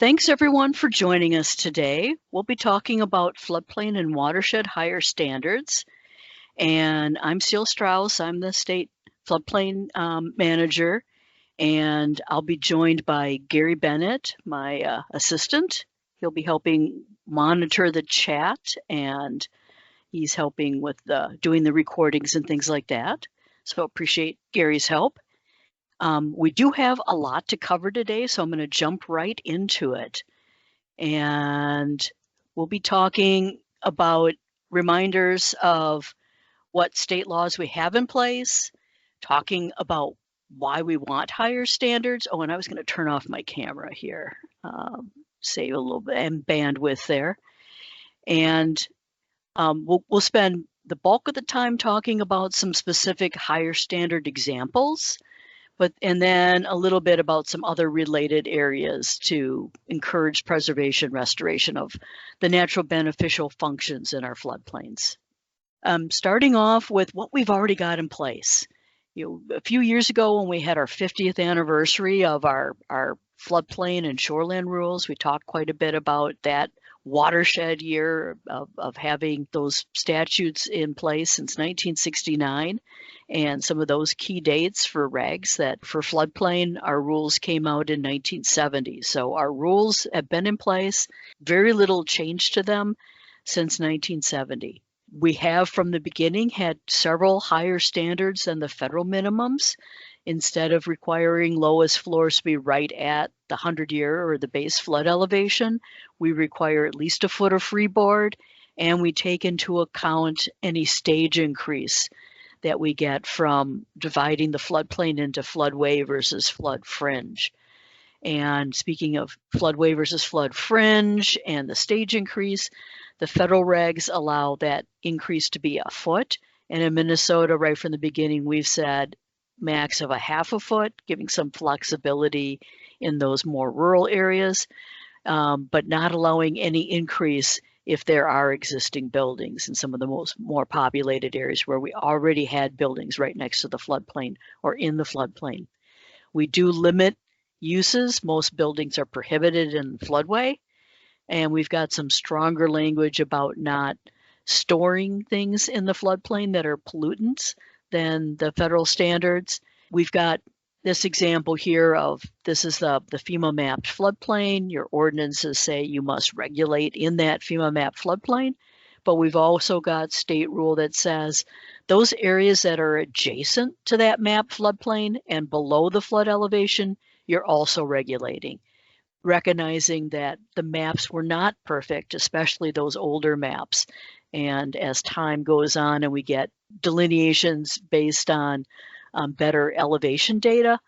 Thanks everyone for joining us today. We'll be talking about floodplain and watershed higher standards. And I'm Ceil Strauss. I'm the state floodplain manager. And I'll be joined by Gary Bennett, my assistant. He'll be helping monitor the chat, and he's helping with doing the recordings and things like that. So appreciate Gary's help. We do have a lot to cover today, so I'm going to jump right into it. And we'll be talking about reminders of what state laws we have in place, talking about why we want higher standards. Oh, and I was going to turn off my camera here, save a little bit and bandwidth there. And we'll spend the bulk of the time talking about some specific higher standard examples, and then a little bit about some other related areas to encourage preservation, restoration of the natural beneficial functions in our floodplains. Starting off with what we've already got in place. A few years ago when we had our 50th anniversary of our floodplain and shoreland rules, we talked quite a bit about that watershed year of having those statutes in place since 1969, and some of those key dates for regs that for floodplain, our rules came out in 1970. So our rules have been in place, very little change to them since 1970. We have from the beginning had several higher standards than the federal minimums. Instead of requiring lowest floors to be right at the 100-year or the base flood elevation, we require at least a foot of freeboard, and we take into account any stage increase that we get from dividing the floodplain into floodway versus flood fringe. And speaking of floodway versus flood fringe and the stage increase, the federal regs allow that increase to be a foot. And in Minnesota, right from the beginning, we've said max of a half a foot, giving some flexibility in those more rural areas, but not allowing any increase if there are existing buildings in some of the more populated areas where we already had buildings right next to the floodplain or in the floodplain. We do limit uses. Most buildings are prohibited in floodway, and we've got some stronger language about not storing things in the floodplain that are pollutants than the federal standards. We've got this example here of, this is the FEMA mapped floodplain. Your ordinances say you must regulate in that FEMA mapped floodplain, but we've also got state rule that says those areas that are adjacent to that mapped floodplain and below the flood elevation, you're also regulating, recognizing that the maps were not perfect, especially those older maps. And as time goes on and we get delineations based on better elevation data,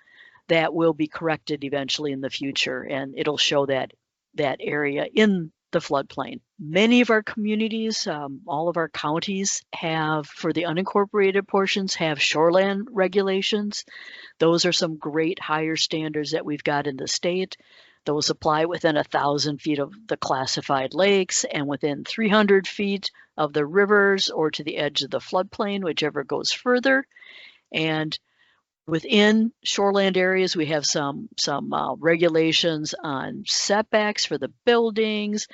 that will be corrected eventually in the future, and it'll show that area in the floodplain. Many of our communities, all of our counties have, for the unincorporated portions, have shoreland regulations. Those are some great higher standards that we've got in the state. Those apply within 1,000 feet of the classified lakes and within 300 feet of the rivers or to the edge of the floodplain, whichever goes further. And within shoreland areas, we have some regulations on setbacks for the buildings,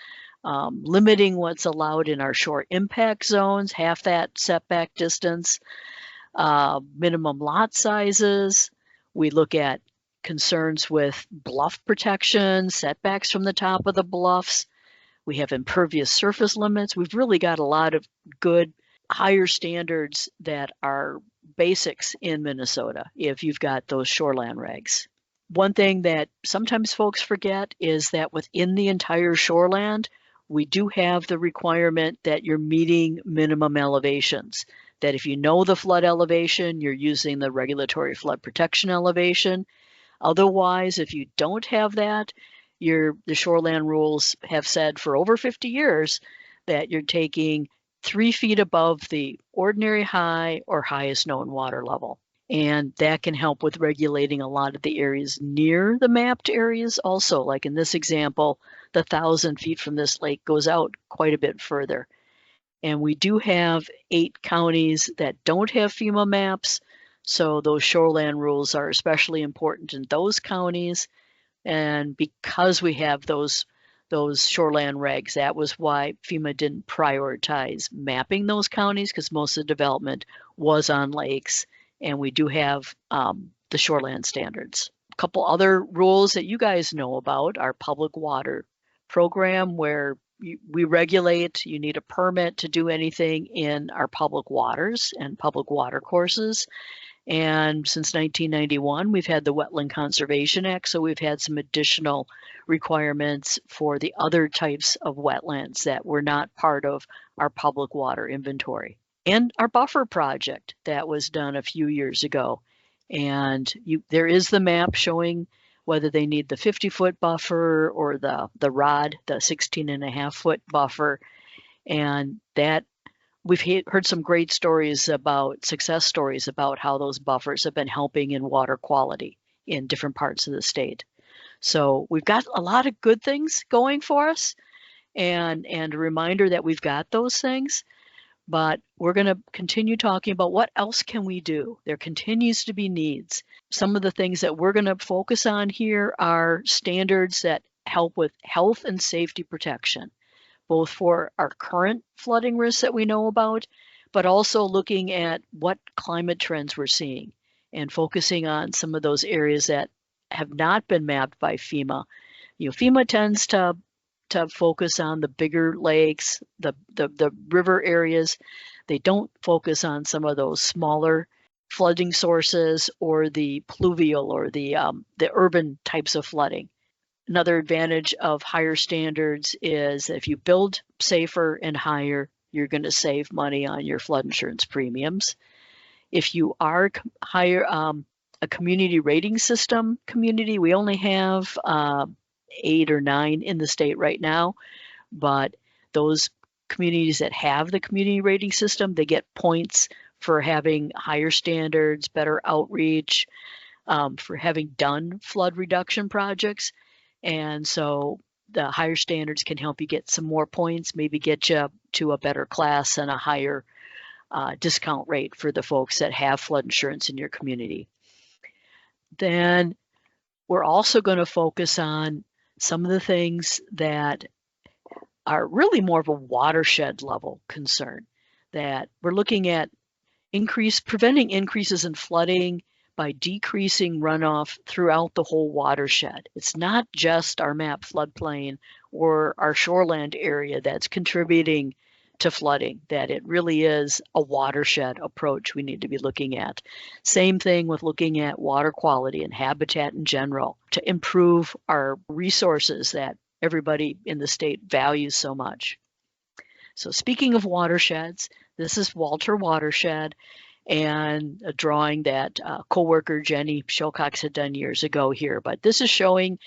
limiting what's allowed in our shore impact zones, half that setback distance, minimum lot sizes. We look at concerns with bluff protection, setbacks from the top of the bluffs. We have impervious surface limits. We've really got a lot of good higher standards that are basics in Minnesota if you've got those shoreland regs. One thing that sometimes folks forget is that within the entire shoreland, we do have the requirement that you're meeting minimum elevations. That if you know the flood elevation, you're using the regulatory flood protection elevation. Otherwise, if you don't have that, the shoreland rules have said for over 50 years that you're taking 3 feet above the ordinary high or highest known water level. And that can help with regulating a lot of the areas near the mapped areas also. Like in this example, the 1,000 feet from this lake goes out quite a bit further. And we do have 8 counties that don't have FEMA maps. So those shoreland rules are especially important in those counties. And because we have those shoreland regs, that was why FEMA didn't prioritize mapping those counties, because most of the development was on lakes, and we do have the shoreland standards. A couple other rules that you guys know about: our public water program, where we regulate, you need a permit to do anything in our public waters and public water courses. And since 1991, we've had the Wetland Conservation Act, so we've had some additional requirements for the other types of wetlands that were not part of our public water inventory. And our buffer project that was done a few years ago. And there is the map showing whether they need the 50-foot buffer or the ROD, the 16.5-foot buffer. And that we've heard some great stories about success stories about how those buffers have been helping in water quality in different parts of the state. So we've got a lot of good things going for us, and a reminder that we've got those things, but we're going to continue talking about what else can we do. There continues to be needs. Some of the things that we're going to focus on here are standards that help with health and safety protection, both for our current flooding risks that we know about, but also looking at what climate trends we're seeing and focusing on some of those areas that have not been mapped by FEMA. FEMA tends to focus on the bigger lakes, the river areas. They don't focus on some of those smaller flooding sources or the pluvial or the urban types of flooding. Another advantage of higher standards is if you build safer and higher, you're going to save money on your flood insurance premiums. If you are higher, a community rating system community, we only have 8 or 9 in the state right now, but those communities that have the community rating system, they get points for having higher standards, better outreach, for having done flood reduction projects. And so the higher standards can help you get some more points, maybe get you to a better class and a higher discount rate for the folks that have flood insurance in your community. Then we're also going to focus on some of the things that are really more of a watershed level concern, that we're looking at preventing increases in flooding by decreasing runoff throughout the whole watershed. It's not just our map floodplain or our shoreland area that's contributing to flooding, that it really is a watershed approach we need to be looking at. Same thing with looking at water quality and habitat in general to improve our resources that everybody in the state values so much. So speaking of watersheds, this is Walter Watershed, and a drawing that co-worker Jenny Shilcox had done years ago here. But this is showing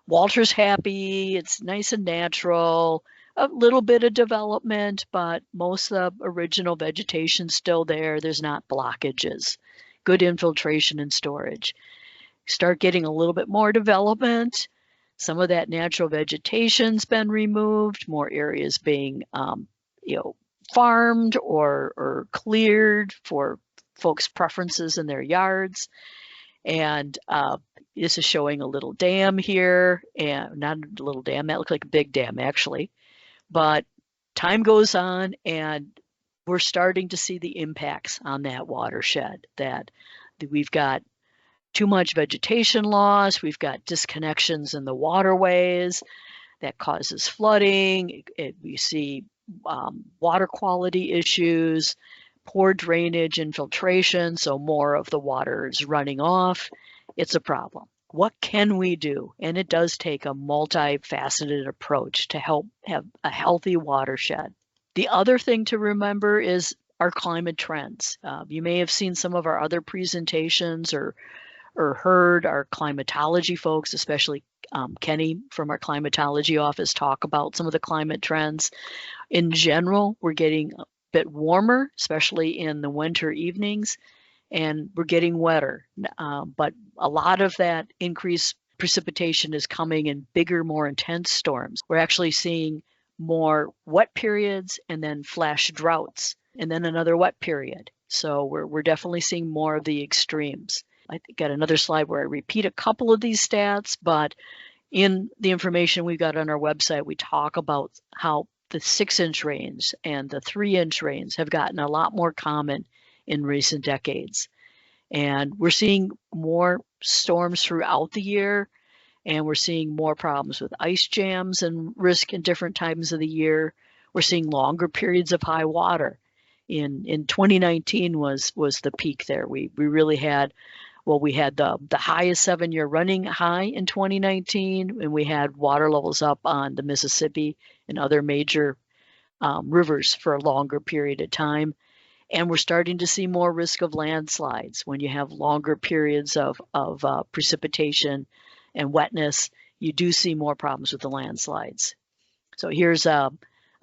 Walter's happy, it's nice and natural, a little bit of development, but most of the original vegetation's still there. There's not blockages, good infiltration and storage. Start getting a little bit more development. Some of that natural vegetation's been removed, more areas being farmed or cleared for folks' preferences in their yards. And this is showing a little dam here, and not a little dam, that looked like a big dam actually. But time goes on and we're starting to see the impacts on that watershed, that we've got too much vegetation loss, we've got disconnections in the waterways that causes flooding. We see water quality issues, poor drainage infiltration, so more of the water is running off. It's a problem. What can we do? And it does take a multifaceted approach to help have a healthy watershed. The other thing to remember is our climate trends. You may have seen some of our other presentations or heard our climatology folks, especially Kenny from our climatology office, talk about some of the climate trends. In general, we're getting a bit warmer, especially in the winter evenings, and we're getting wetter. But a lot of that increased precipitation is coming in bigger, more intense storms. We're actually seeing more wet periods and then flash droughts and then another wet period. So we're definitely seeing more of the extremes. I got another slide where I repeat a couple of these stats, but in the information we've got on our website, we talk about how the 6-inch rains and the 3-inch rains have gotten a lot more common in recent decades. And we're seeing more storms throughout the year, and we're seeing more problems with ice jams and risk in different times of the year. We're seeing longer periods of high water. In 2019 was the peak there. We really had, well, we had the highest 7-year running high in 2019, and we had water levels up on the Mississippi and other major rivers for a longer period of time. And we're starting to see more risk of landslides when you have longer periods of precipitation and wetness. You do see more problems with the landslides. So here's a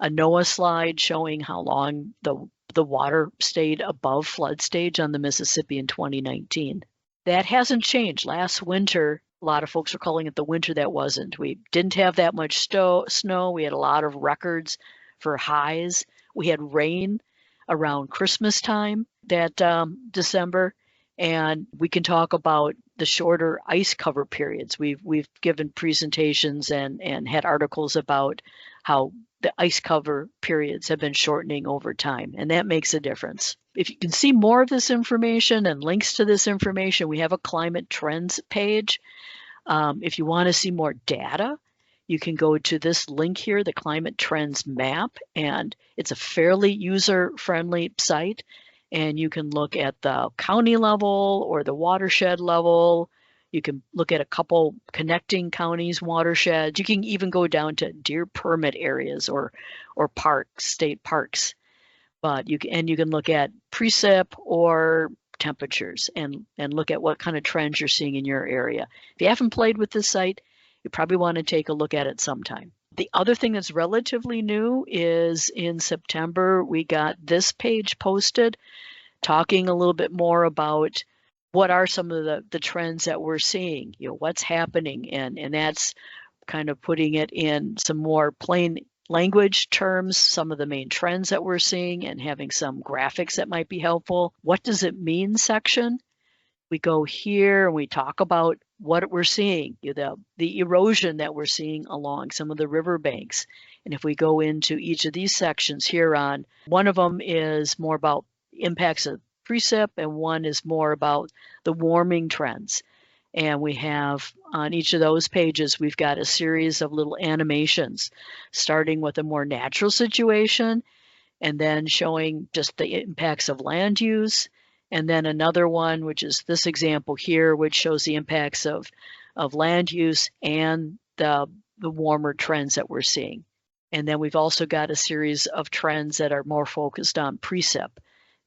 NOAA slide showing how long the water stayed above flood stage on the Mississippi in 2019. That hasn't changed. Last winter, a lot of folks are calling it the winter that wasn't. We didn't have that much snow. We had a lot of records for highs. We had rain around Christmas time that December, and we can talk about the shorter ice cover periods. We've given presentations and had articles about how the ice cover periods have been shortening over time, and that makes a difference. If you can see more of this information and links to this information, we have a climate trends page. If you want to see more data, you can go to this link here, the Climate Trends Map, and it's a fairly user-friendly site. And you can look at the county level or the watershed level. You can look at a couple connecting counties, watersheds. You can even go down to deer permit areas or parks, state parks. But you can look at precip or temperatures and look at what kind of trends you're seeing in your area. If you haven't played with this site, you probably want to take a look at it sometime. The other thing that's relatively new is in September, we got this page posted talking a little bit more about what are some of the trends that we're seeing, what's happening. And that's kind of putting it in some more plain language terms, some of the main trends that we're seeing, and having some graphics that might be helpful. What does it mean section? We go here and we talk about what we're seeing, the erosion that we're seeing along some of the riverbanks. And if we go into each of these sections here on, one of them is more about impacts of precip and one is more about the warming trends. And we have on each of those pages, we've got a series of little animations, starting with a more natural situation and then showing just the impacts of land use. And then another one, which is this example here, which shows the impacts of land use and the warmer trends that we're seeing. And then we've also got a series of trends that are more focused on precip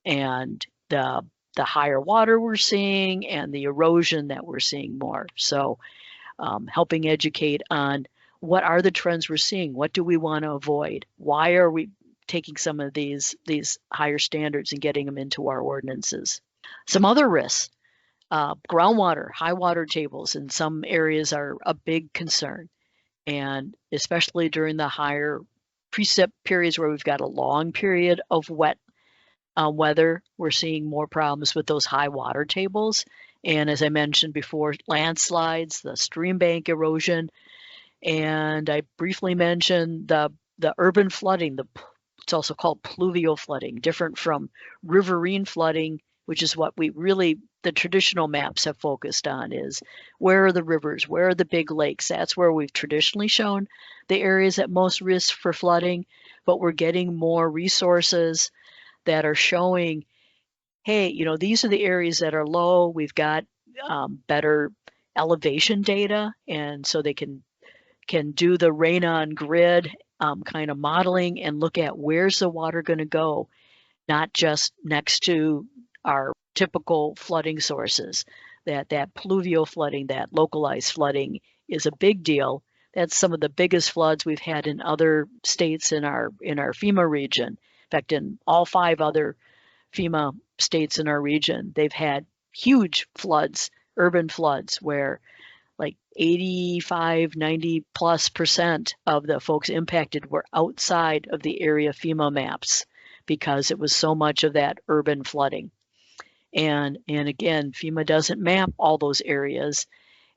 and the higher water we're seeing and the erosion that we're seeing more. So helping educate on what are the trends we're seeing? What do we want to avoid? Why are we taking some of these higher standards and getting them into our ordinances? Some other risks, groundwater, high water tables in some areas are a big concern. And especially during the higher precip periods where we've got a long period of wet weather, we're seeing more problems with those high water tables. And as I mentioned before, landslides, the stream bank erosion, and I briefly mentioned the urban flooding, it's also called pluvial flooding, different from riverine flooding, which is what the traditional maps have focused on, is where are the rivers, where are the big lakes? That's where we've traditionally shown the areas at most risk for flooding, but we're getting more resources that are showing, hey, these are the areas that are low. We've got better elevation data, and so they can do the rain on grid kind of modeling and look at where's the water going to go, not just next to our typical flooding sources. That pluvial flooding, that localized flooding is a big deal. That's some of the biggest floods we've had in other states in our FEMA region. In fact, in all 5 other FEMA states in our region, they've had huge floods, urban floods, where like 85, 90+% of the folks impacted were outside of the area FEMA maps because it was so much of that urban flooding. And again, FEMA doesn't map all those areas.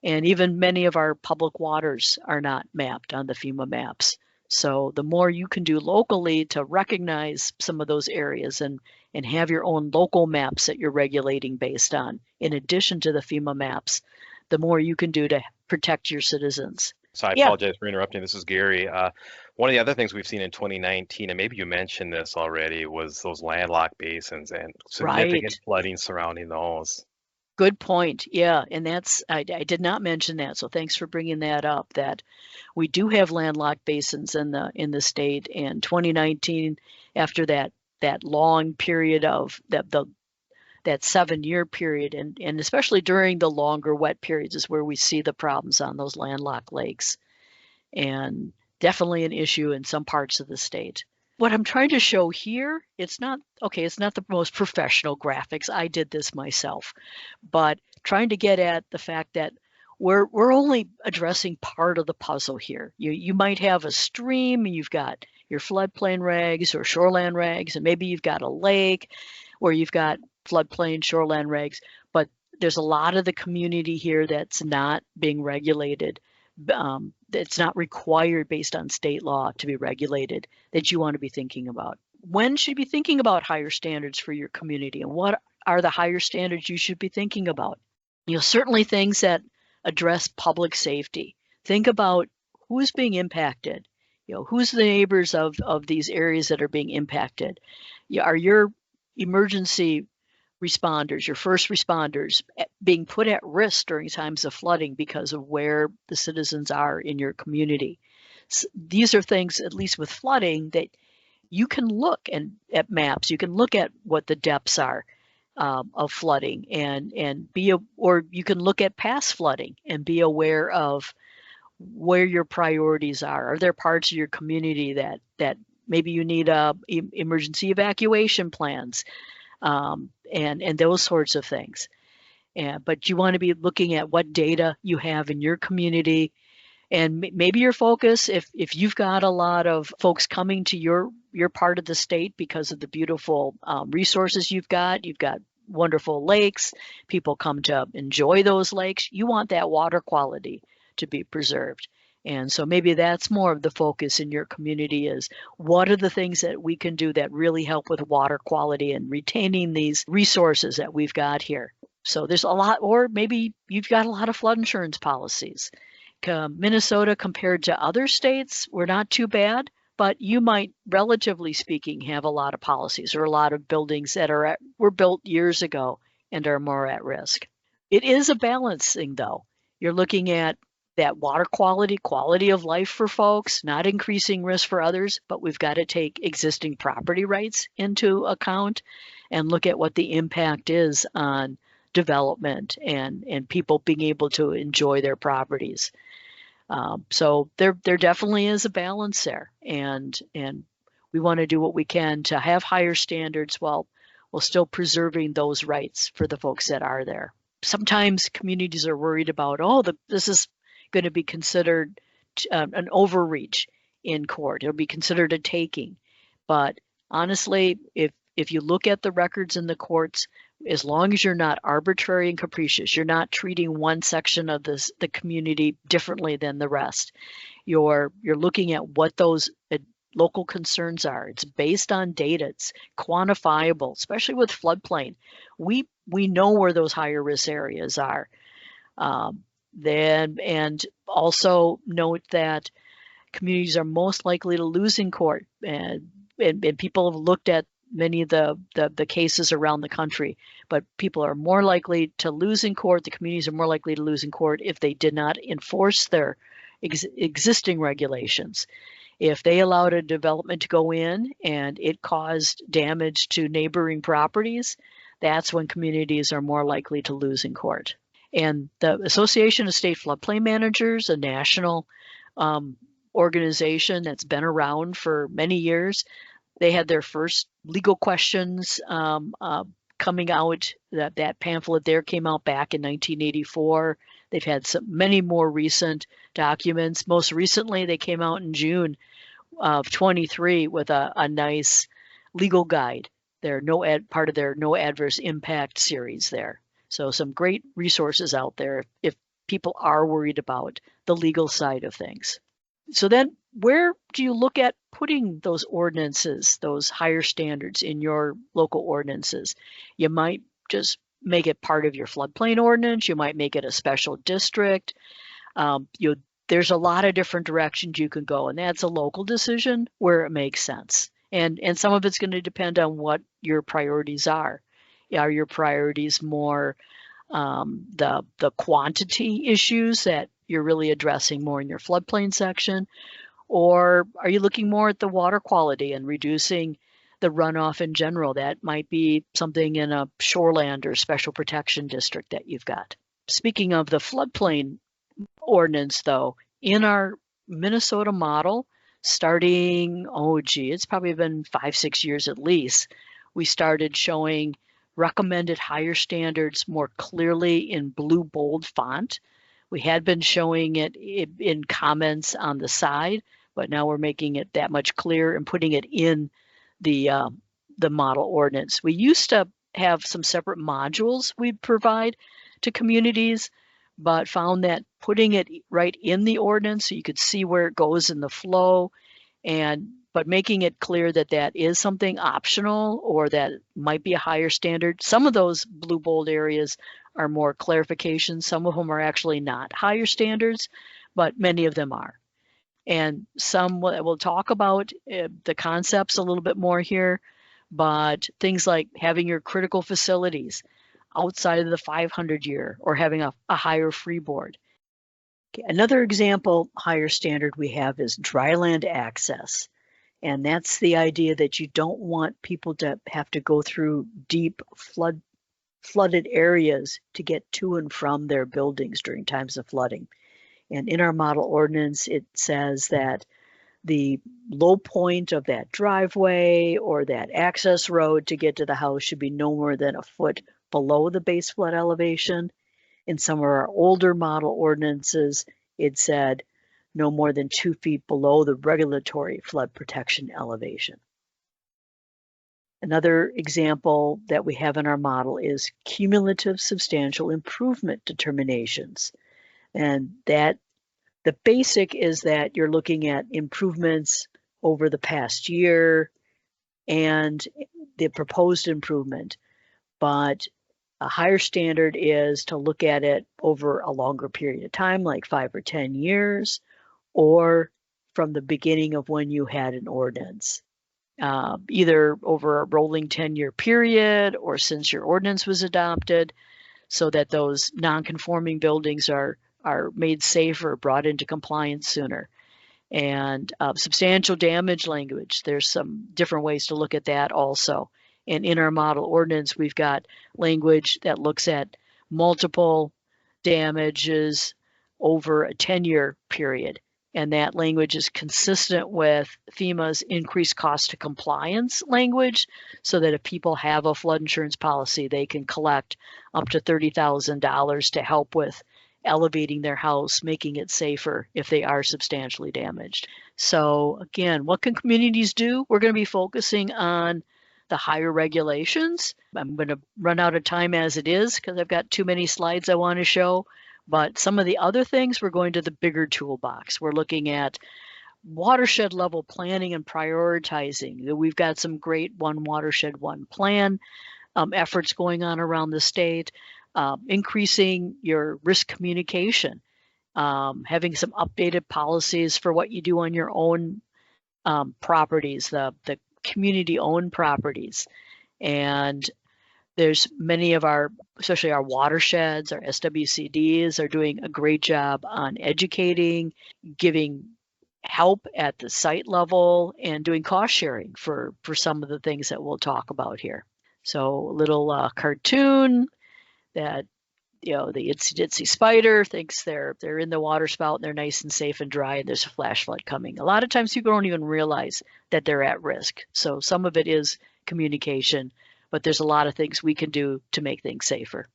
And even many of our public waters are not mapped on the FEMA maps. So the more you can do locally to recognize some of those areas and have your own local maps that you're regulating based on, in addition to the FEMA maps, the more you can do to protect your citizens. So I Yeah, apologize for interrupting. This is Gary. One of the other things we've seen in 2019, and maybe you mentioned this already, was those landlocked basins and significant right. flooding surrounding those. Good point. Yeah, and I did not mention that, so thanks for bringing that up. That we do have landlocked basins in the state, and 2019, after that long period of that 7-year period, and especially during the longer wet periods, is where we see the problems on those landlocked lakes, and definitely an issue in some parts of the state. What I'm trying to show here, it's not the most professional graphics. I did this myself, but trying to get at the fact that we're only addressing part of the puzzle here. You might have a stream, and you've got your floodplain regs or shoreland regs, and maybe you've got a lake where you've got floodplain shoreland regs, but there's a lot of the community here that's not being regulated. It's not required based on state law to be regulated, that you want to be thinking about. When should you be thinking about higher standards for your community, and what are the higher standards you should be thinking about? Certainly things that address public safety. Think about who's being impacted. Who's the neighbors of these areas that are being impacted? Are your emergency responders, your first responders, being put at risk during times of flooding because of where the citizens are in your community? So these are things, at least with flooding, that you can look at maps. You can look at what the depths are of flooding, or you can look at past flooding and be aware of where your priorities are. Are there parts of your community that maybe you need emergency evacuation plans, and those sorts of things? But you want to be looking at what data you have in your community, and maybe your focus, if you've got a lot of folks coming to your part of the state because of the beautiful resources you've got wonderful lakes, people come to enjoy those lakes, you want that water quality to be preserved. And so maybe that's more of the focus in your community, is what are the things that we can do that really help with water quality and retaining these resources that we've got here. So there's a lot, or maybe you've got a lot of flood insurance policies. Minnesota, compared to other states, we're not too bad, but you might, relatively speaking, have a lot of policies or a lot of buildings that were built years ago and are more at risk. It is a balancing, though. You're looking at that water quality of life for folks, not increasing risk for others, but we've got to take existing property rights into account and look at what the impact is on development and people being able to enjoy their properties. So there definitely is a balance there, and we want to do what we can to have higher standards while still preserving those rights for the folks that are there. Sometimes communities are worried about, this is going to be considered an overreach in court. It'll be considered a taking. But honestly, if you look at the records in the courts, as long as you're not arbitrary and capricious, you're not treating one section of the community differently than the rest. You're looking at what those local concerns are. It's based on data. It's quantifiable, especially with floodplain. We know where those higher risk areas are. And also note that communities are most likely to lose in court, and people have looked at many of the cases around the country, but people are more likely to lose in court. The communities are more likely to lose in court if they did not enforce their existing regulations. If they allowed a development to go in and it caused damage to neighboring properties, that's when communities are more likely to lose in court. And the Association of State Floodplain Managers, a national organization that's been around for many years, they had their first legal questions coming out. That pamphlet there came out back in 1984. They've had many more recent documents. Most recently, they came out in June of 23 with a nice legal guide part of their no adverse impact series there. So some great resources out there if people are worried about the legal side of things. So then where do you look at putting those ordinances, those higher standards in your local ordinances? You might just make it part of your floodplain ordinance. You might make it a special district. There's a lot of different directions you can go, and that's a local decision where it makes sense. And some of it's going to depend on what your priorities are. Are your priorities more the quantity issues that you're really addressing more in your floodplain section? Or are you looking more at the water quality and reducing the runoff in general? That might be something in a shoreland or special protection district that you've got. Speaking of the floodplain ordinance, though, in our Minnesota model, starting, it's probably been 5-6 years at least, we started showing recommended higher standards more clearly in blue bold font. We had been showing it in comments on the side, but now we're making it that much clearer and putting it in the model ordinance. We used to have some separate modules we'd provide to communities, but found that putting it right in the ordinance so you could see where it goes in the flow, but making it clear that that is something optional or that might be a higher standard. Some of those blue bold areas are more clarification. Some of them are actually not higher standards, but many of them are. And some we'll talk about the concepts a little bit more here, but things like having your critical facilities outside of the 500 year or having a higher freeboard. Okay, another example higher standard we have is dryland access. And that's the idea that you don't want people to have to go through deep flooded areas to get to and from their buildings during times of flooding. And in our model ordinance, it says that the low point of that driveway or that access road to get to the house should be no more than a foot below the base flood elevation. In some of our older model ordinances, it said no more than 2 feet below the regulatory flood protection elevation. Another example that we have in our model is cumulative substantial improvement determinations. And that the basic is that you're looking at improvements over the past year and the proposed improvement, but a higher standard is to look at it over a longer period of time, like 5 or 10 years, or from the beginning of when you had an ordinance, either over a rolling 10-year period or since your ordinance was adopted, so that those non-conforming buildings are made safer, brought into compliance sooner. And substantial damage language, there's some different ways to look at that also. And in our model ordinance, we've got language that looks at multiple damages over a 10-year period. And that language is consistent with FEMA's increased cost to compliance language, so that if people have a flood insurance policy, they can collect up to $30,000 to help with elevating their house, making it safer if they are substantially damaged. So again, what can communities do? We're going to be focusing on the higher regulations. I'm going to run out of time as it is because I've got too many slides I want to show. But some of the other things, we're going to the bigger toolbox. We're looking at watershed level planning and prioritizing. We've got some great One Watershed, One Plan efforts going on around the state. Increasing your risk communication, having some updated policies for what you do on your own properties, the community-owned properties. And there's many of our, especially our watersheds, our SWCDs are doing a great job on educating, giving help at the site level, and doing cost sharing for some of the things that we'll talk about here. So a little cartoon that, the itsy ditsy spider thinks they're in the water spout and they're nice and safe and dry and there's a flash flood coming. A lot of times people don't even realize that they're at risk. So some of it is communication, but there's a lot of things we can do to make things safer.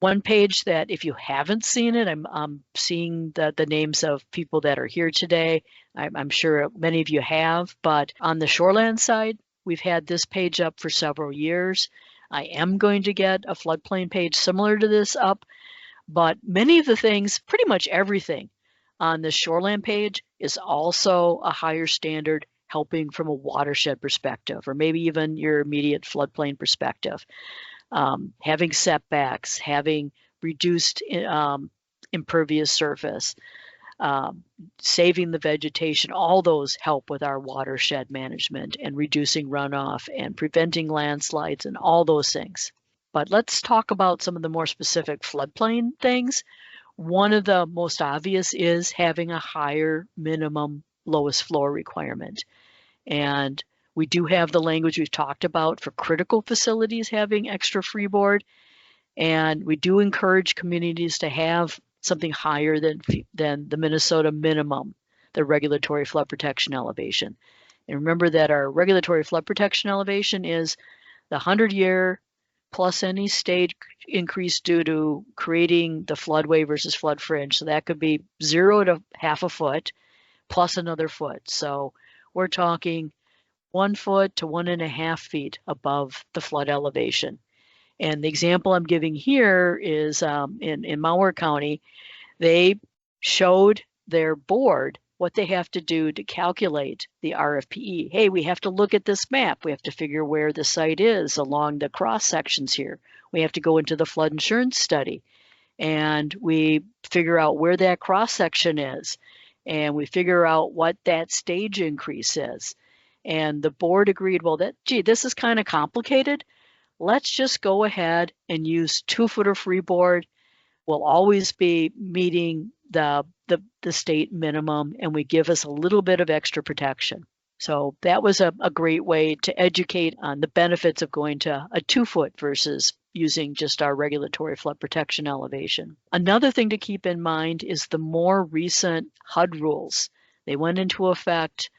One page that if you haven't seen it, I'm seeing the names of people that are here today. I'm sure many of you have, but on the shoreland side, we've had this page up for several years. I am going to get a floodplain page similar to this up, but many of the things, pretty much everything on the shoreland page is also a higher standard, helping from a watershed perspective, or maybe even your immediate floodplain perspective. Having setbacks, having reduced impervious surface, saving the vegetation, all those help with our watershed management and reducing runoff and preventing landslides and all those things. But let's talk about some of the more specific floodplain things. One of the most obvious is having a higher minimum lowest floor requirement. And we do have the language we've talked about for critical facilities having extra freeboard. And we do encourage communities to have something higher than the Minnesota minimum, the regulatory flood protection elevation. And remember that our regulatory flood protection elevation is the 100-year plus any stage increase due to creating the floodway versus flood fringe. So that could be 0 to half a foot plus another foot. So we're talking 1 foot to 1.5 feet above the flood elevation. And the example I'm giving here is in Malheur County, they showed their board what they have to do to calculate the RFPE. Hey, we have to look at this map. We have to figure where the site is along the cross sections here. We have to go into the flood insurance study and we figure out where that cross section is. And we figure out what that stage increase is. And the board agreed, well, gee, this is kind of complicated. Let's just go ahead and use 2-footer freeboard. We'll always be meeting the state minimum, and we give us a little bit of extra protection. So that was a great way to educate on the benefits of going to a 2-foot versus using just our regulatory flood protection elevation. Another thing to keep in mind is the more recent HUD rules. They went into effect,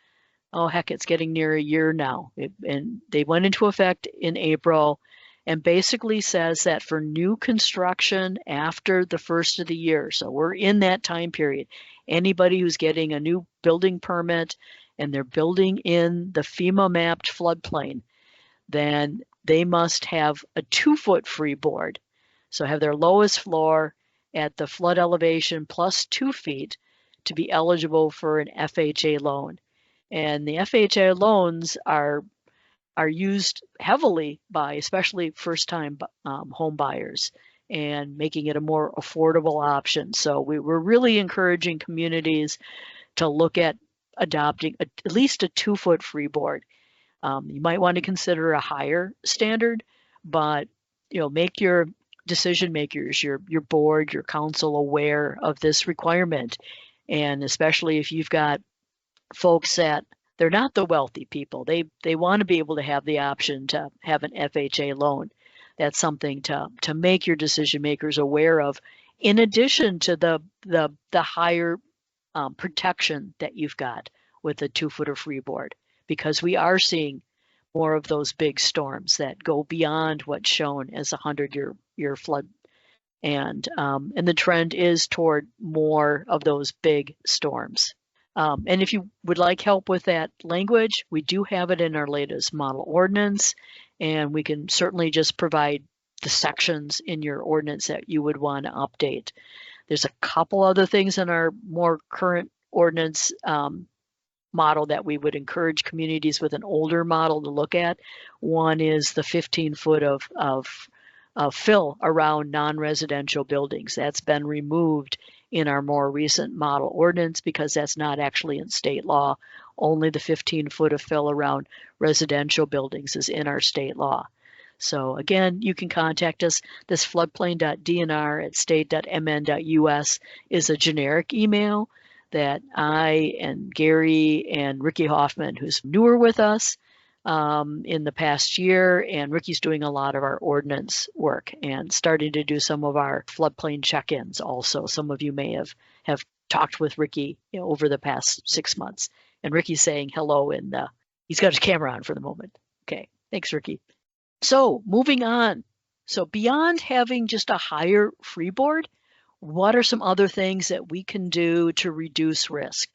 oh heck, it's getting near a year now. And they went into effect in April and basically says that for new construction after the first of the year, so we're in that time period, anybody who's getting a new building permit and they're building in the FEMA mapped floodplain, then they must have a 2-foot freeboard. So have their lowest floor at the flood elevation plus 2 feet to be eligible for an FHA loan. And the FHA loans are used heavily by especially first-time home buyers and making it a more affordable option. So we're really encouraging communities to look at adopting at least a 2-foot freeboard. You might want to consider a higher standard, but make your decision makers, your board, your council aware of this requirement. And especially if you've got folks that they're not the wealthy people. They want to be able to have the option to have an FHA loan. That's something to make your decision makers aware of, in addition to the higher protection that you've got with a 2-footer freeboard, because we are seeing more of those big storms that go beyond what's shown as a 100-year flood. And the trend is toward more of those big storms. And if you would like help with that language, we do have it in our latest model ordinance, and we can certainly just provide the sections in your ordinance that you would want to update. There's a couple other things in our more current ordinance model that we would encourage communities with an older model to look at. One is the 15-foot of fill around non-residential buildings. That's been removed in our more recent model ordinance because that's not actually in state law. Only the 15-foot of fill around residential buildings is in our state law. So again, you can contact us. This floodplain.dnr@state.mn.us is a generic email that I and Gary and Ricky Hoffman, who's newer with us in the past year, and Ricky's doing a lot of our ordinance work and starting to do some of our floodplain check-ins also. Some of you may have talked with Ricky over the past 6 months. And Ricky's saying hello, and he's got his camera on for the moment. Okay, thanks, Ricky. So moving on. So beyond having just a higher freeboard, what are some other things that we can do to reduce risk?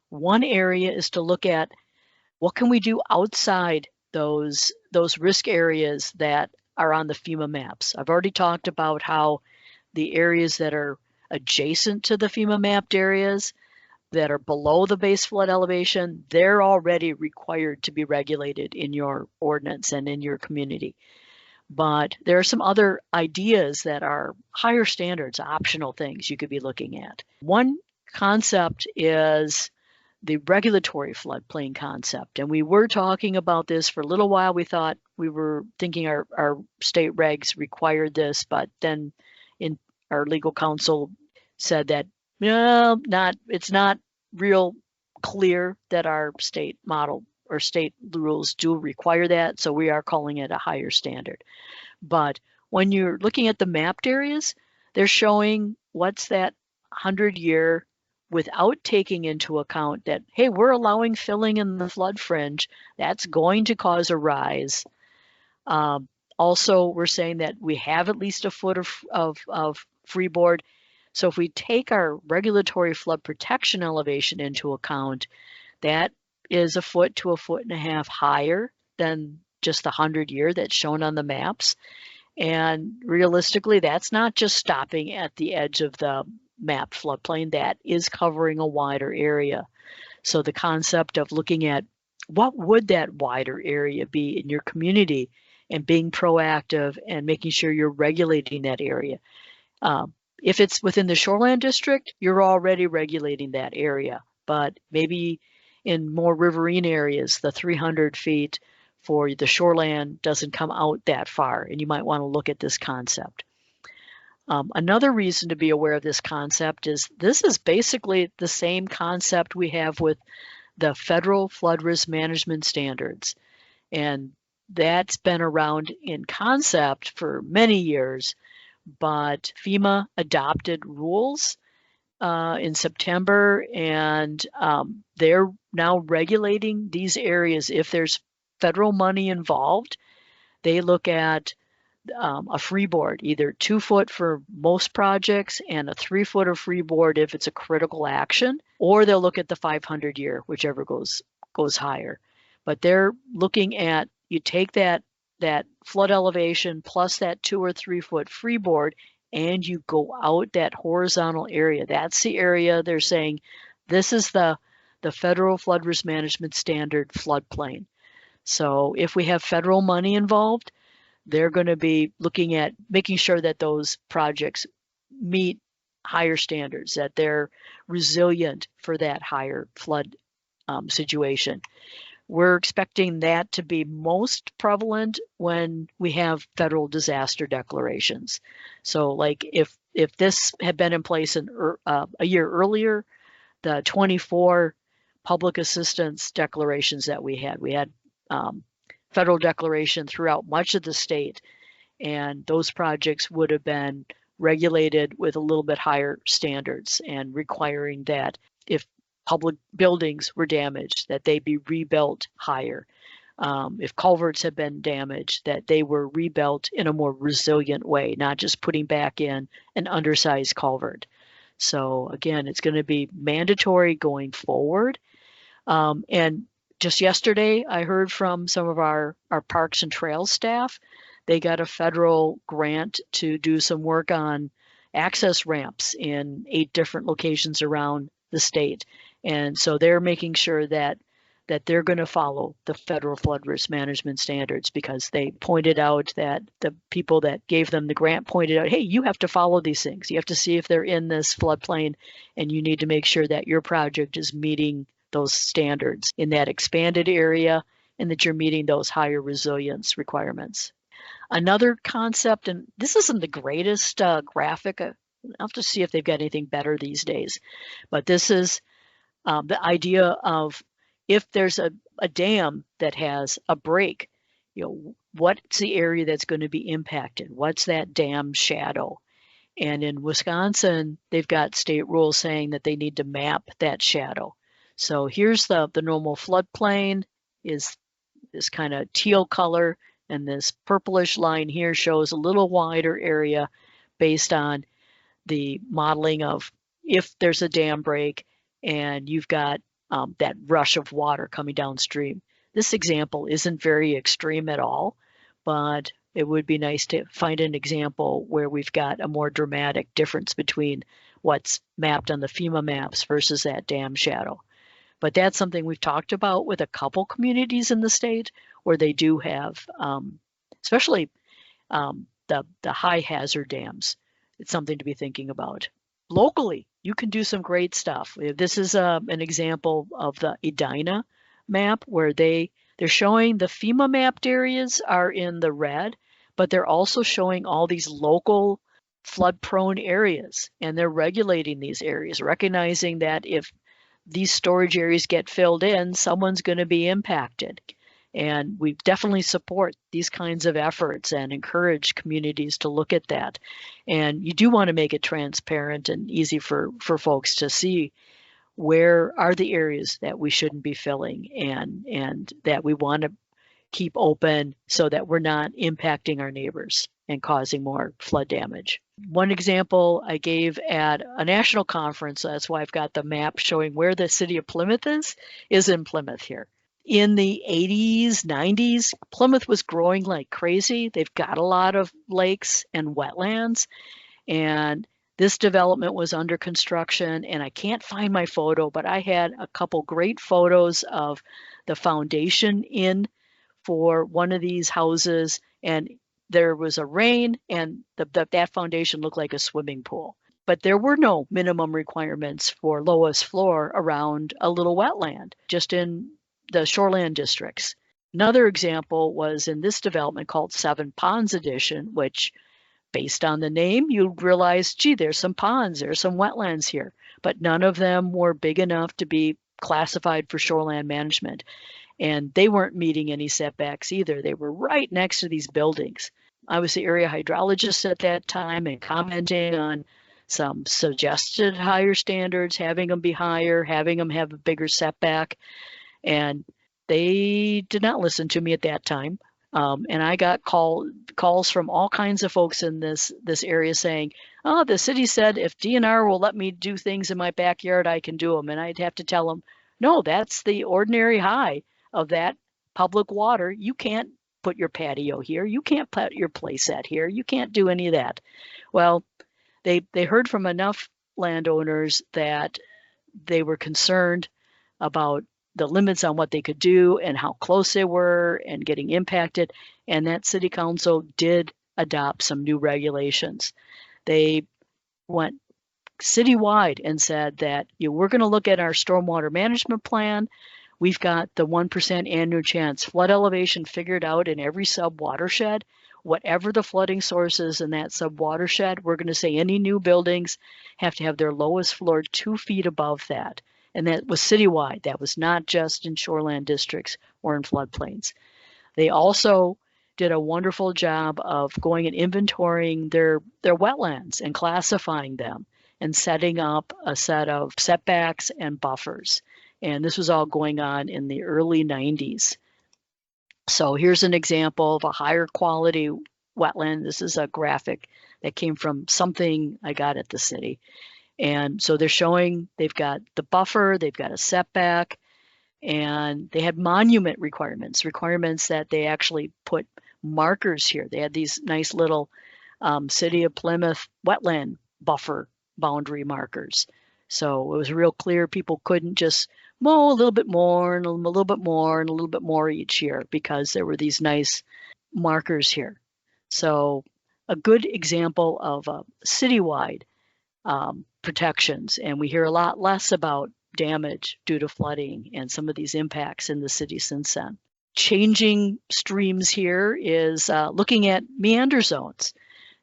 One area is to look at what can we do outside those risk areas that are on the FEMA maps. I've already talked about how the areas that are adjacent to the FEMA mapped areas that are below the base flood elevation, they're already required to be regulated in your ordinance and in your community. But there are some other ideas that are higher standards, optional things you could be looking at. One concept is the regulatory floodplain concept. And we were talking about this for a little while. We thought we were thinking our state regs required this, but then in our legal counsel said that, no, it's not real clear that our state model or state rules do require that. So we are calling it a higher standard. But when you're looking at the mapped areas, they're showing what's that 100-year without taking into account that, hey, we're allowing filling in the flood fringe. That's going to cause a rise. Also, we're saying that we have at least a foot of freeboard. So if we take our regulatory flood protection elevation into account, that is a foot to a foot and a half higher than just the 100-year that's shown on the maps. And realistically, that's not just stopping at the edge of the mapped floodplain, that is covering a wider area. So the concept of looking at what would that wider area be in your community and being proactive and making sure you're regulating that area. If it's within the shoreland district, you're already regulating that area, but maybe in more riverine areas, the 300 feet for the shoreland doesn't come out that far, and you might want to look at this concept. Another reason to be aware of this concept is this is basically the same concept we have with the federal flood risk management standards. And that's been around in concept for many years, but FEMA adopted rules in September, and they're now regulating these areas. If there's federal money involved, they look at a freeboard, either 2 foot for most projects and a 3 foot of freeboard if it's a critical action, or they'll look at the 500-year, whichever goes higher. But they're looking at, you take that flood elevation plus that 2 or 3 foot freeboard, and you go out that horizontal area. That's the area they're saying, this is the federal flood risk management standard floodplain. So if we have federal money involved, they're going to be looking at making sure that those projects meet higher standards, that they're resilient for that higher flood situation. We're expecting that to be most prevalent when we have federal disaster declarations. So like if this had been in place a year earlier, the 24 public assistance declarations that we had federal declaration throughout much of the state, and those projects would have been regulated with a little bit higher standards and requiring that if public buildings were damaged, that they be rebuilt higher. If culverts had been damaged, that they were rebuilt in a more resilient way, not just putting back in an undersized culvert. So again, it's going to be mandatory going forward. And just yesterday, I heard from some of our parks and trails staff. They got a federal grant to do some work on access ramps in 8 different locations around the state. And so they're making sure that they're going to follow the federal flood risk management standards, because they pointed out that the people that gave them the grant pointed out, hey, you have to follow these things. You have to see if they're in this floodplain, and you need to make sure that your project is meeting those standards in that expanded area and that you're meeting those higher resilience requirements. Another concept, and this isn't the greatest graphic, I'll have to see if they've got anything better these days, but this is the idea of if there's a dam that has a break, what's the area that's going to be impacted? What's that dam shadow? And in Wisconsin, they've got state rules saying that they need to map that shadow. So here's the normal floodplain is this kind of teal color, and this purplish line here shows a little wider area based on the modeling of if there's a dam break and you've got that rush of water coming downstream. This example isn't very extreme at all, but it would be nice to find an example where we've got a more dramatic difference between what's mapped on the FEMA maps versus that dam shadow. But that's something we've talked about with a couple communities in the state where they do have, especially the high hazard dams. It's something to be thinking about. Locally, you can do some great stuff. This is an example of the Edina map where they're showing the FEMA mapped areas are in the red, but they're also showing all these local flood prone areas, and they're regulating these areas, recognizing that if these storage areas get filled in, someone's going to be impacted. And we definitely support these kinds of efforts and encourage communities to look at that. And you do want to make it transparent and easy for folks to see where are the areas that we shouldn't be filling and that we want to keep open so that we're not impacting our neighbors and causing more flood damage. One example I gave at a national conference, that's why I've got the map showing where the city of Plymouth is in Plymouth here. In the 80s, 90s, Plymouth was growing like crazy. They've got a lot of lakes and wetlands, and this development was under construction, and I can't find my photo, but I had a couple great photos of the foundation in for one of these houses, and there was a rain, and that foundation looked like a swimming pool. But there were no minimum requirements for lowest floor around a little wetland, just in the shoreland districts. Another example was in this development called Seven Ponds Edition, which based on the name, you realize, gee, there's some ponds, there's some wetlands here, but none of them were big enough to be classified for shoreland management. And they weren't meeting any setbacks either. They were right next to these buildings. I was the area hydrologist at that time and commenting on some suggested higher standards, having them be higher, having them have a bigger setback. And they did not listen to me at that time. And I got calls from all kinds of folks in this area saying, oh, the city said if DNR will let me do things in my backyard, I can do them. And I'd have to tell them, no, that's the ordinary high of that public water. You can't put your patio here. You can't put your playset here. You can't do any of that. Well, they heard from enough landowners that they were concerned about the limits on what they could do and how close they were and getting impacted. And that city council did adopt some new regulations. They went citywide and said that we're going to look at our stormwater management plan. We've got the 1% annual chance flood elevation figured out in every sub-watershed. Whatever the flooding source is in that sub-watershed, we're going to say any new buildings have to have their lowest floor 2 feet above that. And that was citywide. That was not just in shoreland districts or in floodplains. They also did a wonderful job of going and inventorying their wetlands and classifying them and setting up a set of setbacks and buffers. And this was all going on in the early 90s. So here's an example of a higher quality wetland. This is a graphic that came from something I got at the city. And so they're showing they've got the buffer, they've got a setback, and they had monument requirements that they actually put markers here. They had these nice little City of Plymouth wetland buffer boundary markers. So it was real clear people couldn't just mow a little bit more and a little bit more and a little bit more each year because there were these nice markers here. So a good example of a citywide protections, and we hear a lot less about damage due to flooding and some of these impacts in the city since then. Changing streams here is looking at meander zones.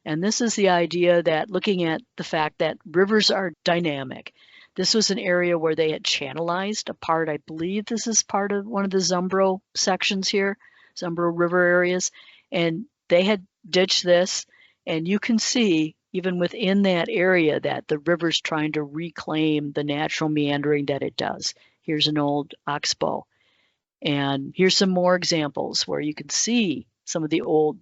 And this is the idea that looking at the fact that rivers are dynamic. This was an area where they had channelized a part, I believe this is part of one of the Zumbro sections here, Zumbro River areas, and they had ditched this, and you can see even within that area that the river's trying to reclaim the natural meandering that it does. Here's an old oxbow. And here's some more examples where you can see some of the old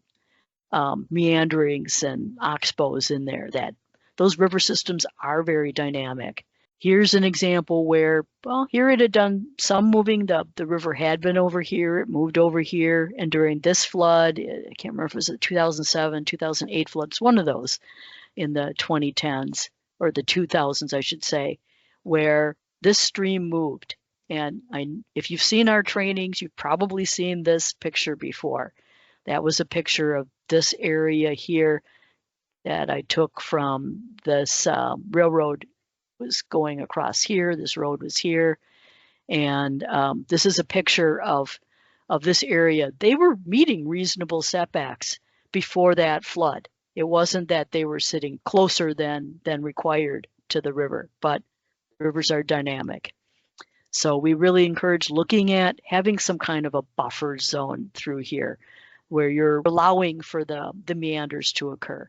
meanderings and oxbows in there, that those river systems are very dynamic. Here's an example where, well, here it had done some moving. The river had been over here, it moved over here, and during this flood, I can't remember if it was the 2007, 2008 floods, one of those in the 2010s, or the 2000s, I should say, where this stream moved. And if you've seen our trainings, you've probably seen this picture before. That was a picture of this area here that I took from this railroad was going across here. This road was here. And this is a picture of this area. They were meeting reasonable setbacks before that flood. It wasn't that they were sitting closer than required to the river, but rivers are dynamic. So we really encourage looking at having some kind of a buffer zone through here where you're allowing for the meanders to occur.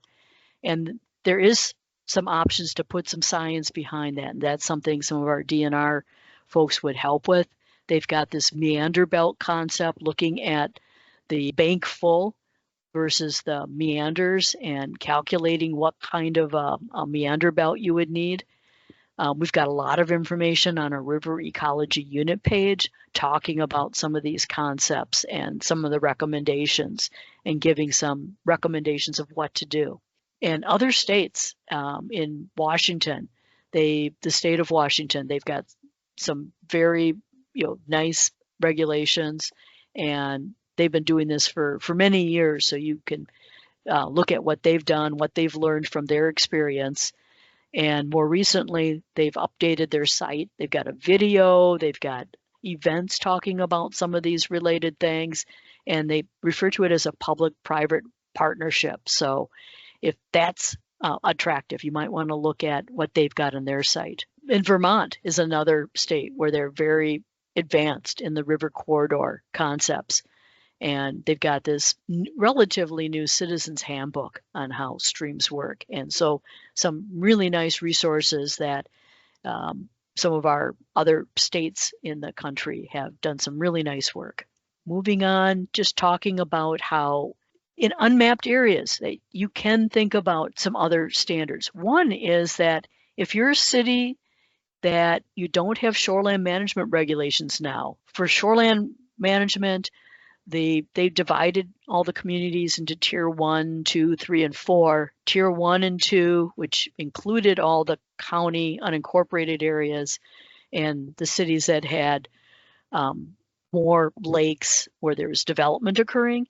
And there is some options to put some science behind that. And that's something some of our DNR folks would help with. They've got this meander belt concept looking at the bank full versus the meanders and calculating what kind of a meander belt you would need. We've got a lot of information on our river ecology unit page talking about some of these concepts and some of the recommendations and giving some recommendations of what to do. And other states in Washington, the state of Washington, they've got some very nice regulations, and they've been doing this for many years. So you can look at what they've done, what they've learned from their experience. And more recently, they've updated their site. They've got a video, they've got events talking about some of these related things, and they refer to it as a public-private partnership. So if that's attractive, you might want to look at what they've got on their site. And Vermont is another state where they're very advanced in the river corridor concepts. And they've got this relatively new citizens handbook on how streams work. And so some really nice resources that some of our other states in the country have done some really nice work. Moving on, just talking about how in unmapped areas that you can think about some other standards. One is that if you're a city that you don't have shoreline management regulations now, for shoreline management, they divided all the communities into tier 1, 2, 3, and 4. Tier 1 and 2, which included all the county unincorporated areas and the cities that had more lakes where there was development occurring.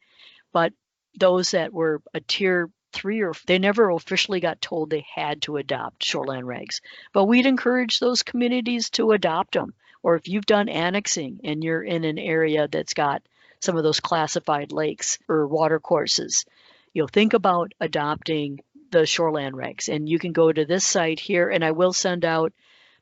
But those that were a tier 3 they never officially got told they had to adopt shoreline regs. But we'd encourage those communities to adopt them. Or if you've done annexing and you're in an area that's got some of those classified lakes or water courses, think about adopting the shoreline regs. And you can go to this site here, and I will send out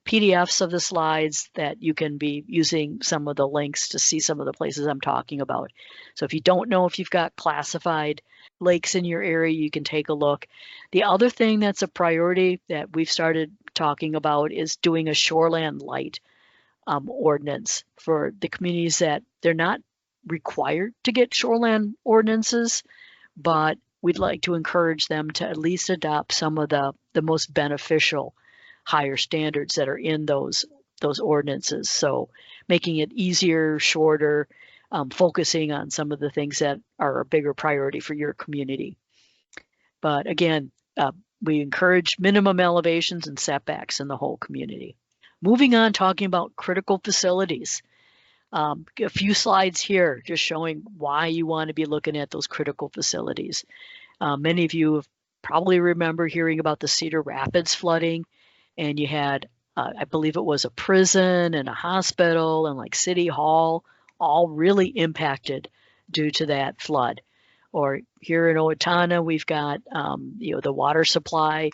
PDFs of the slides that you can be using some of the links to see some of the places I'm talking about. So if you don't know if you've got classified lakes in your area, you can take a look. The other thing that's a priority that we've started talking about is doing a shoreland light ordinance for the communities that they're not required to get shoreland ordinances, but we'd like to encourage them to at least adopt some of the most beneficial higher standards that are in those ordinances. So making it easier, shorter, focusing on some of the things that are a bigger priority for your community. But again, we encourage minimum elevations and setbacks in the whole community. Moving on, talking about critical facilities. A few slides here just showing why you want to be looking at those critical facilities. Many of you probably remember hearing about the Cedar Rapids flooding, and you had, I believe it was a prison and a hospital and like City Hall, all really impacted due to that flood. Or here in Owatonna, we've got the water supply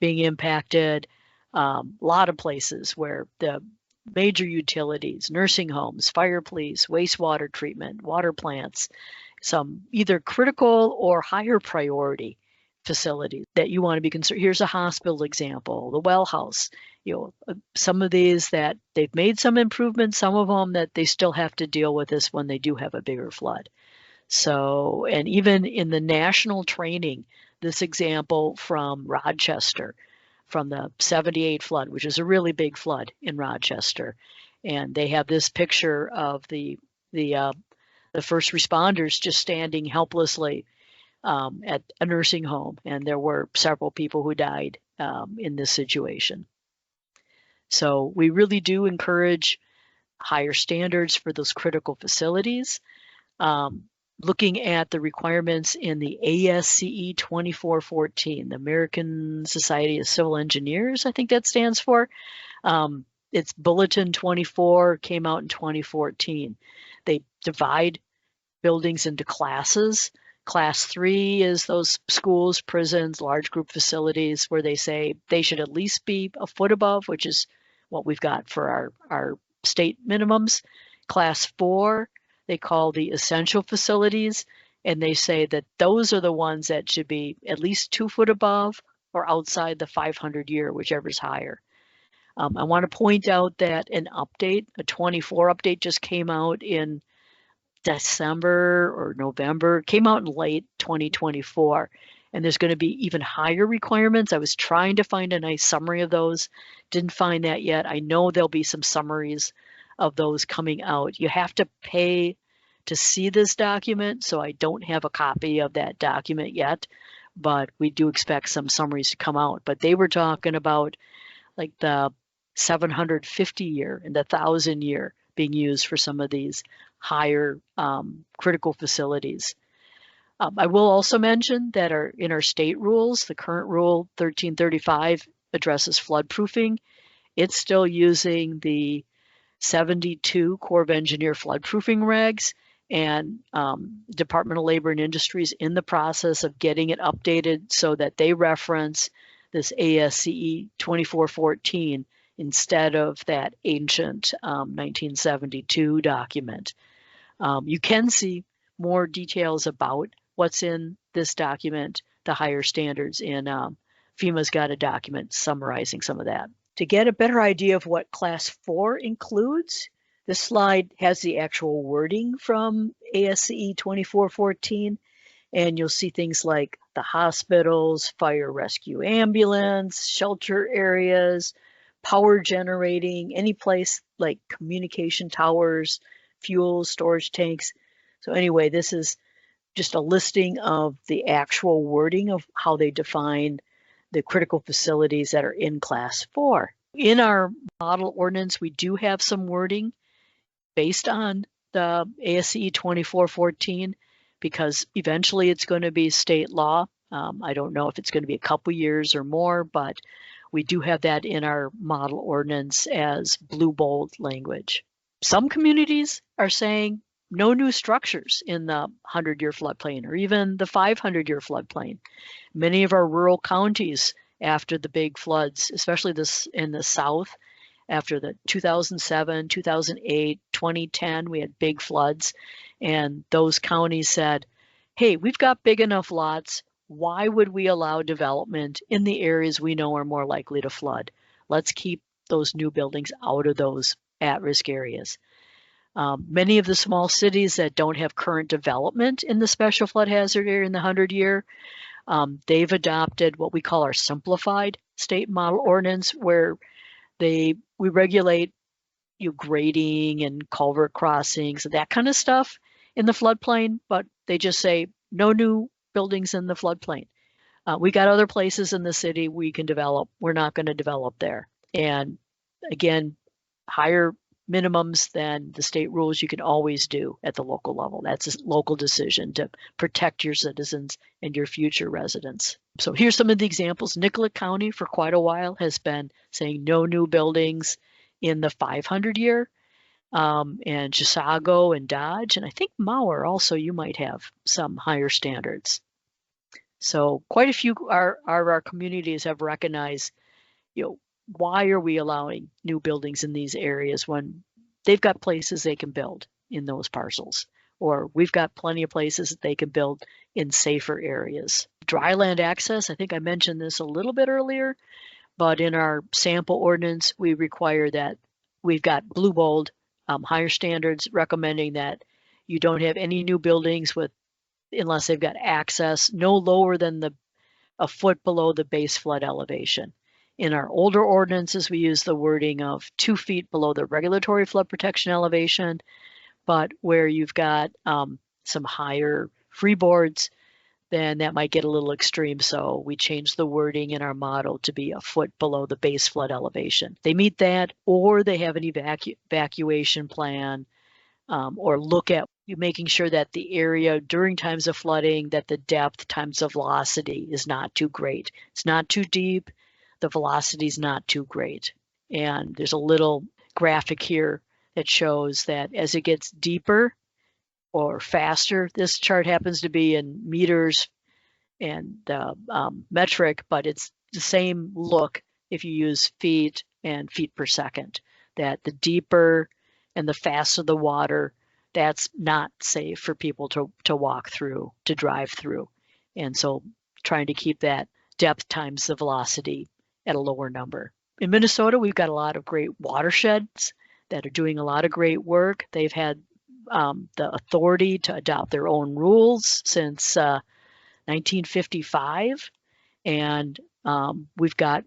being impacted. A lot of places where the major utilities, nursing homes, fire police, wastewater treatment, water plants, some either critical or higher priority facilities that you want to be concerned. Here's a hospital example, the well house. Some of these that they've made some improvements, some of them that they still have to deal with this when they do have a bigger flood. So, and even in the national training, this example from Rochester, from the 78 flood, which is a really big flood in Rochester. And they have this picture of the first responders just standing helplessly at a nursing home, and there were several people who died in this situation. So we really do encourage higher standards for those critical facilities. Looking at the requirements in the ASCE 2414, the American Society of Civil Engineers, I think that stands for. It's Bulletin 24, came out in 2014. They divide buildings into classes. Class 3 is those schools, prisons, large group facilities where they say they should at least be a foot above, which is what we've got for our state minimums. Class 4, they call the essential facilities, and they say that those are the ones that should be at least 2 foot above or outside the 500 year, whichever's higher. I want to point out that an update, a 24 update just came out in December or November, came out in late 2024, and there's going to be even higher requirements. I was trying to find a nice summary of those, didn't find that yet. I know there'll be some summaries of those coming out. You have to pay to see this document, so I don't have a copy of that document yet, but we do expect some summaries to come out. But they were talking about like the 750 year and the 1,000 year being used for some of these higher critical facilities. I will also mention that in our state rules, the current rule 1335 addresses floodproofing. It's still using the 72 Corps of Engineer floodproofing regs, and Department of Labor and Industries in the process of getting it updated so that they reference this ASCE 2414 instead of that ancient 1972 document. You can see more details about what's in this document, the higher standards, and FEMA's got a document summarizing some of that. To get a better idea of what Class 4 includes, this slide has the actual wording from ASCE 2414, and you'll see things like the hospitals, fire rescue ambulance, shelter areas, power generating, any place like communication towers, fuel storage tanks. So anyway, this is just a listing of the actual wording of how they define the critical facilities that are in Class 4. In our model ordinance, we do have some wording based on the ASCE 2414 because eventually it's going to be state law. I don't know if it's going to be a couple years or more, but we do have that in our model ordinance as blue bold language. Some communities are saying no new structures in the 100-year floodplain or even the 500-year floodplain. Many of our rural counties after the big floods, especially this in the south, after the 2007, 2008, 2010, we had big floods, and those counties said, hey, we've got big enough lots. Why would we allow development in the areas we know are more likely to flood? Let's keep those new buildings out of those at-risk areas. Many of the small cities that don't have current development in the special flood hazard area in the 100-year, they've adopted what we call our simplified state model ordinance, where we regulate grading and culvert crossings, that kind of stuff in the floodplain, but they just say no new buildings in the floodplain. We got other places in the city we can develop. We're not going to develop there. And again, higher minimums than the state rules you can always do at the local level. That's a local decision to protect your citizens and your future residents. So here's some of the examples. Nicollet County for quite a while has been saying no new buildings in the 500-year, and Chisago and Dodge, and I think Mauer also, you might have some higher standards. So quite a few our communities have recognized, why are we allowing new buildings in these areas when they've got places they can build in those parcels, or we've got plenty of places that they can build in safer areas. Dry land access, I think I mentioned this a little bit earlier, but in our sample ordinance, we require that we've got blue bold, higher standards recommending that you don't have any new buildings unless they've got access no lower than a foot below the base flood elevation. In our older ordinances, we use the wording of 2 feet below the regulatory flood protection elevation, but where you've got some higher freeboards, then that might get a little extreme. So we changed the wording in our model to be a foot below the base flood elevation. They meet that, or they have an evacuation plan, or look at making sure that the area during times of flooding, that the depth times the velocity is not too great. It's not too deep. The velocity is not too great. And there's a little graphic here that shows that as it gets deeper or faster, this chart happens to be in meters and metric, but it's the same look if you use feet and feet per second, that the deeper and the faster the water, that's not safe for people to walk through, to drive through. And so trying to keep that depth times the velocity at a lower number. In Minnesota, we've got a lot of great watersheds that are doing a lot of great work. They've had the authority to adopt their own rules since 1955, and we've got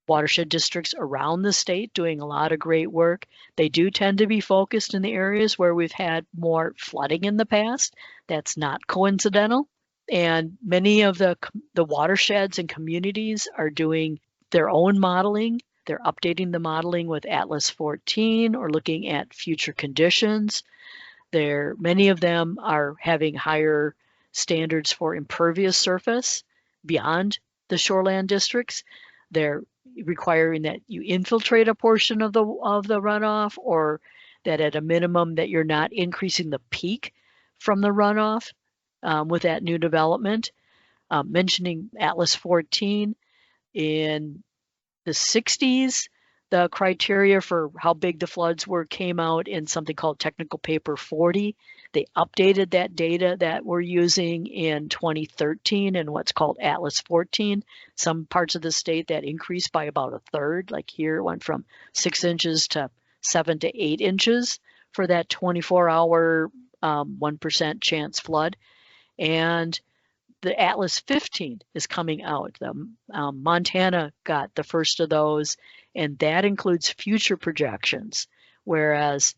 watershed districts around the state doing a lot of great work. They do tend to be focused in the areas where we've had more flooding in the past. That's not coincidental. And many of the watersheds and communities are doing their own modeling. They're updating the modeling with Atlas 14 or looking at future conditions. Many of them are having higher standards for impervious surface beyond the shoreland districts. They're requiring that you infiltrate a portion of the runoff, or that at a minimum that you're not increasing the peak from the runoff with that new development. Mentioning Atlas 14, in the 60s, the criteria for how big the floods were came out in something called Technical Paper 40. They updated that data that we're using in 2013 in what's called Atlas 14. Some parts of the state that increased by about a third, like here it went from 6 inches to 7 to 8 inches for that 24-hour 1% chance flood. And the Atlas 15 is coming out. Montana got the first of those, and that includes future projections, whereas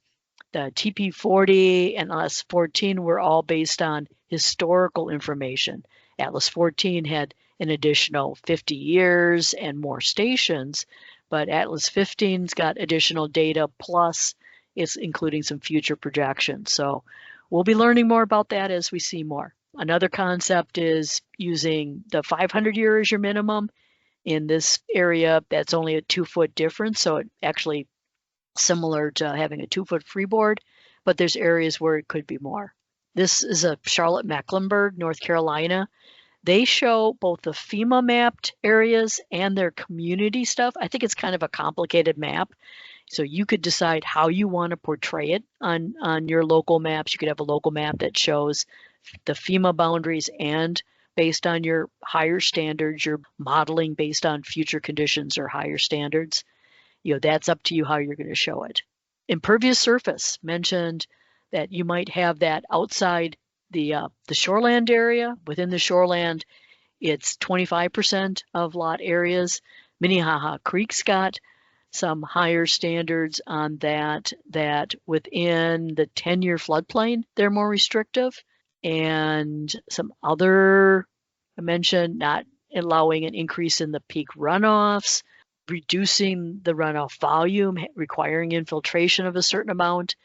the TP40 and Atlas 14 were all based on historical information. Atlas 14 had an additional 50 years and more stations, but Atlas 15's got additional data, plus it's including some future projections. So we'll be learning more about that as we see more. Another concept is using the 500 year as your minimum. In this area, that's only a 2-foot difference, so it actually similar to having a 2-foot freeboard, but there's areas where it could be more. This is a Charlotte-Mecklenburg, North Carolina. They show both the FEMA mapped areas and their community stuff. I think it's kind of a complicated map. So you could decide how you want to portray it on your local maps. You could have a local map that shows the FEMA boundaries, and based on your higher standards, you're modeling based on future conditions or higher standards. That's up to you how you're going to show it. Impervious surface, mentioned that you might have that outside the shoreland area. Within the shoreland, it's 25% of lot areas. Minnehaha Creek's got some higher standards on that within the 10-year floodplain, they're more restrictive. And some other, I mentioned, not allowing an increase in the peak runoffs, reducing the runoff volume, requiring infiltration of a certain amount,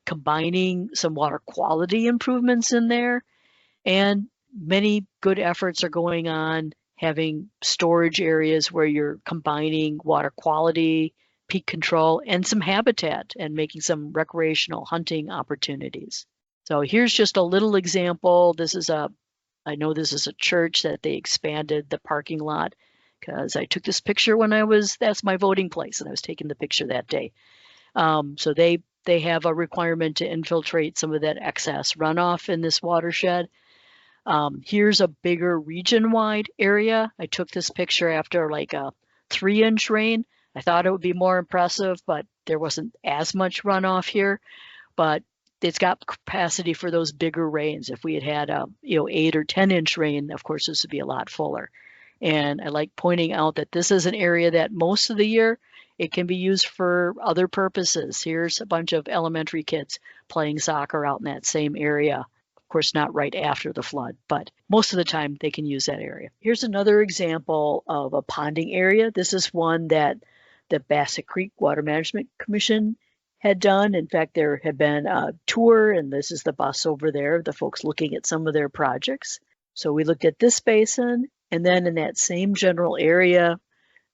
combining some water quality improvements in there. And many good efforts are going on having storage areas where you're combining water quality, peak control, and some habitat, and making some recreational hunting opportunities. So here's just a little example. I know this is a church that they expanded the parking lot, because I took this picture when that's my voting place, and I was taking the picture that day. So they have a requirement to infiltrate some of that excess runoff in this watershed. Here's a bigger region-wide area. I took this picture after like a 3-inch rain. I thought it would be more impressive, but there wasn't as much runoff here. But it's got capacity for those bigger rains. If we had a 8 or 10-inch rain, of course, this would be a lot fuller. And I like pointing out that this is an area that most of the year it can be used for other purposes. Here's a bunch of elementary kids playing soccer out in that same area. Of course, not right after the flood, but most of the time they can use that area. Here's another example of a ponding area. This is one that the Bassett Creek Water Management Commission had done. In fact, there had been a tour, and this is the bus over there, the folks looking at some of their projects. So we looked at this basin, and then in that same general area,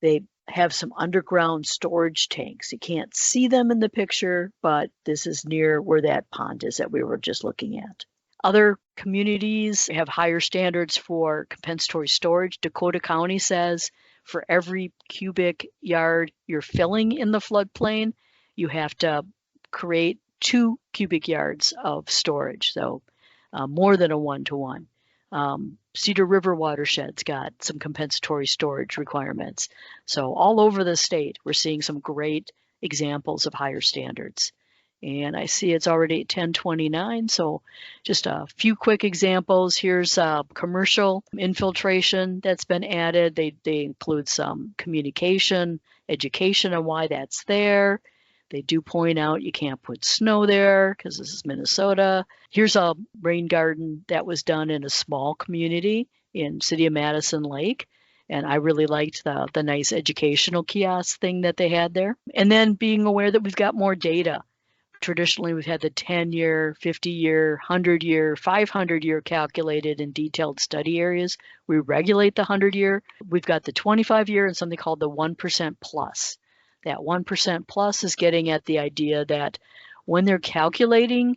they have some underground storage tanks. You can't see them in the picture, but this is near where that pond is that we were just looking at. Other communities have higher standards for compensatory storage. Dakota County says for every cubic yard you're filling in the floodplain, you have to create 2 cubic yards of storage, so more than a 1-to-1. Cedar River Watershed's got some compensatory storage requirements. So all over the state, we're seeing some great examples of higher standards. And I see it's already 10:29, so just a few quick examples. Here's commercial infiltration that's been added. They include some communication, education on why that's there. They do point out you can't put snow there because this is Minnesota. Here's a rain garden that was done in a small community in City of Madison Lake. And I really liked the nice educational kiosk thing that they had there. And then being aware that we've got more data. Traditionally, we've had the 10-year, 50-year, 100-year, 500-year calculated in detailed study areas. We regulate the 100-year. We've got the 25-year and something called the 1% plus. That 1% plus is getting at the idea that when they're calculating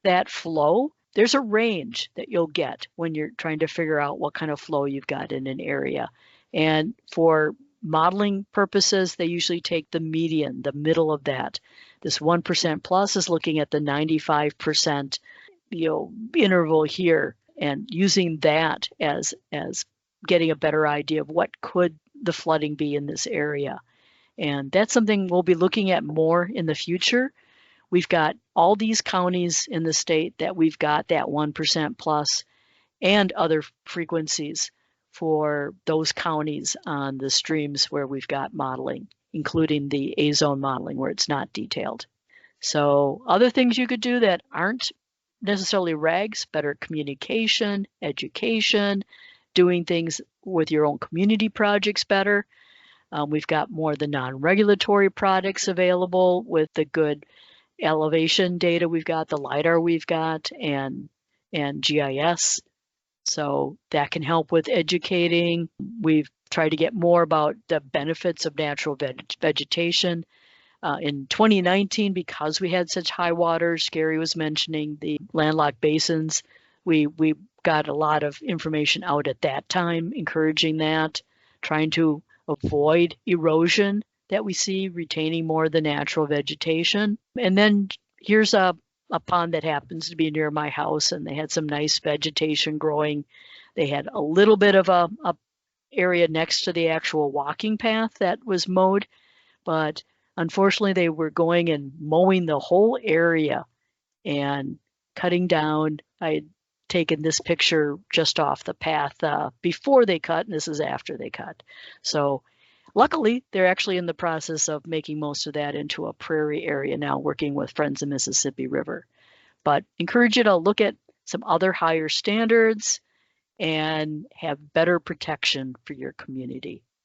that flow, there's a range that you'll get when you're trying to figure out what kind of flow you've got in an area. And for modeling purposes, they usually take the median, the middle of that. This 1% plus is looking at the 95% interval here and using that as getting a better idea of what could the flooding be in this area. And that's something we'll be looking at more in the future. We've got all these counties in the state that we've got that 1% plus and other frequencies for those counties on the streams where we've got modeling, including the A-zone modeling where it's not detailed. So other things you could do that aren't necessarily regs, better communication, education, doing things with your own community projects better. We've got more of the non-regulatory products available with the good elevation data we've got, the LiDAR we've got, and GIS. So that can help with educating. We've tried to get more about the benefits of natural vegetation. In 2019, because we had such high waters, Gary was mentioning the landlocked basins, we got a lot of information out at that time, encouraging that, trying to avoid erosion that we see, retaining more of the natural vegetation. And then here's a pond that happens to be near my house, and they had some nice vegetation growing. They had a little bit of a area next to the actual walking path that was mowed, but unfortunately they were going and mowing the whole area and cutting down. I had taken this picture just off the path before they cut, and this is after they cut. So luckily, they're actually in the process of making most of that into a prairie area now, working with Friends of Mississippi River. But encourage you to look at some other higher standards and have better protection for your community.